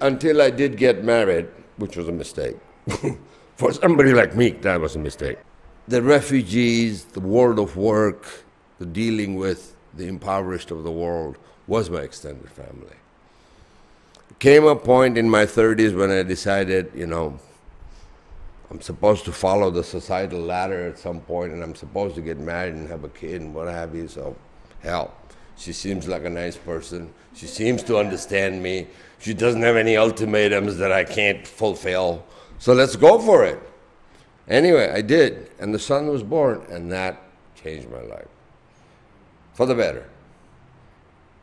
Until I did get married, which was a mistake. For somebody like me, that was a mistake. The refugees, the world of work, the dealing with the impoverished of the world was my extended family. Came a point in my 30s when I decided, you know, I'm supposed to follow the societal ladder at some point, and I'm supposed to get married and have a kid and what have you. So, hell, she seems like a nice person. She seems to understand me. She doesn't have any ultimatums that I can't fulfill. So let's go for it. Anyway, I did, and the son was born, and that changed my life for the better.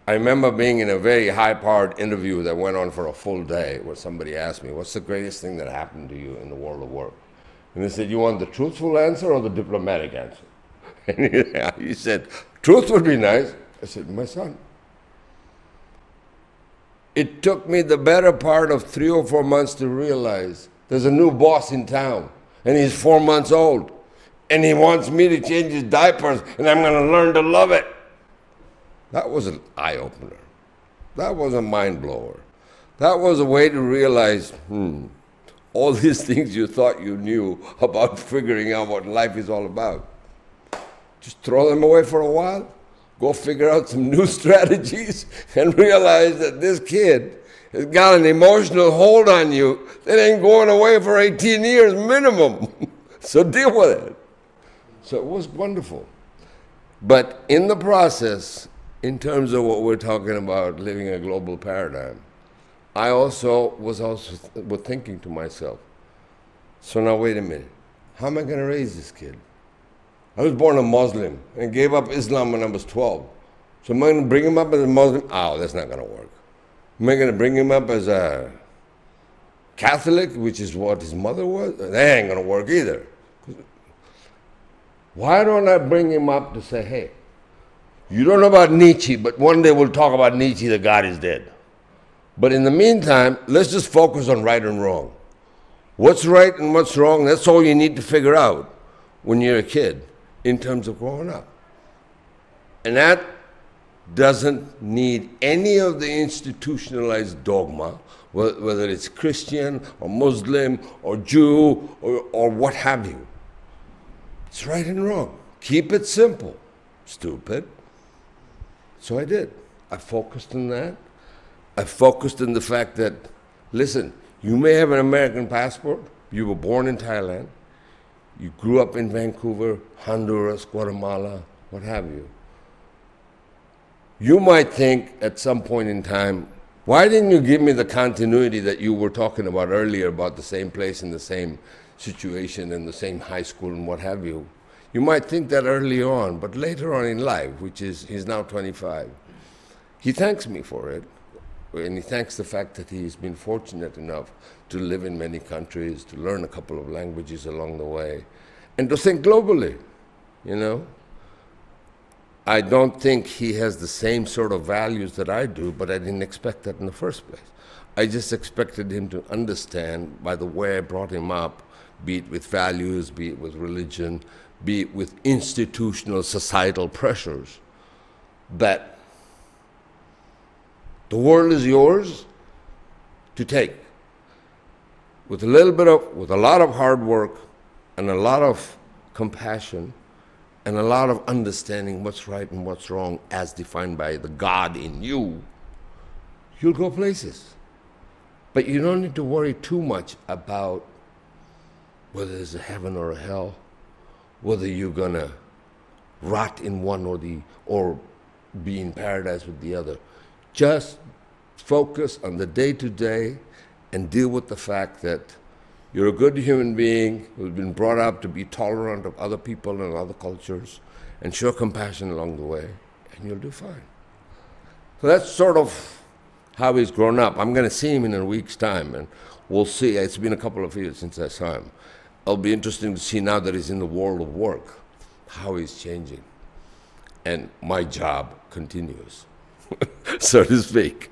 I remember being in a very high-powered interview that went on for a full day where somebody asked me, what's the greatest thing that happened to you in the world of work? And they said, you want the truthful answer or the diplomatic answer? And he said, truth would be nice. I said, my son. It took me the better part of 3 or 4 months to realize there's a new boss in town, and he's 4 months old, and he wants me to change his diapers, and I'm going to learn to love it. That was an eye-opener. That was a mind-blower. That was a way to realize, all these things you thought you knew about figuring out what life is all about. Just throw them away for a while, go figure out some new strategies, and realize that this kid has got an emotional hold on you that ain't going away for 18 years minimum. So deal with it. So it was wonderful. But in the process, in terms of what we're talking about, living a global paradigm, I was thinking to myself, so now wait a minute, how am I going to raise this kid? I was born a Muslim and gave up Islam when I was 12. So am I going to bring him up as a Muslim? Oh, that's not going to work. Am I going to bring him up as a Catholic, which is what his mother was? That ain't going to work either. Why don't I bring him up to say, hey, you don't know about Nietzsche, but one day we'll talk about Nietzsche, the God is dead. But in the meantime, let's just focus on right and wrong. What's right and what's wrong, that's all you need to figure out when you're a kid in terms of growing up. And that doesn't need any of the institutionalized dogma, whether it's Christian or Muslim or Jew or what have you. It's right and wrong. Keep it simple, stupid. So I did. I focused on that. I focused on the fact that, listen, you may have an American passport, you were born in Thailand, you grew up in Vancouver, Honduras, Guatemala, what have you. You might think at some point in time, why didn't you give me the continuity that you were talking about earlier about the same place and the same situation and the same high school and what have you? You might think that early on, but later on in life, which is, he's now 25, he thanks me for it. And he thanks the fact that he's been fortunate enough to live in many countries, to learn a couple of languages along the way, and to think globally, you know. I don't think he has the same sort of values that I do, but I didn't expect that in the first place. I just expected him to understand by the way I brought him up, be it with values, be it with religion, be it with institutional societal pressures, that the world is yours to take. With a lot of hard work and a lot of compassion and a lot of understanding what's right and what's wrong as defined by the God in you, you'll go places. But you don't need to worry too much about whether there's a heaven or a hell, whether you're gonna rot in one or be in paradise with the other. Just focus on the day-to-day and deal with the fact that you're a good human being who's been brought up to be tolerant of other people and other cultures and show compassion along the way, and you'll do fine. So that's sort of how he's grown up. I'm going to see him in a week's time, and we'll see. It's been a couple of years since I saw him. It'll be interesting to see now that he's in the world of work, how he's changing. And my job continues, so to speak.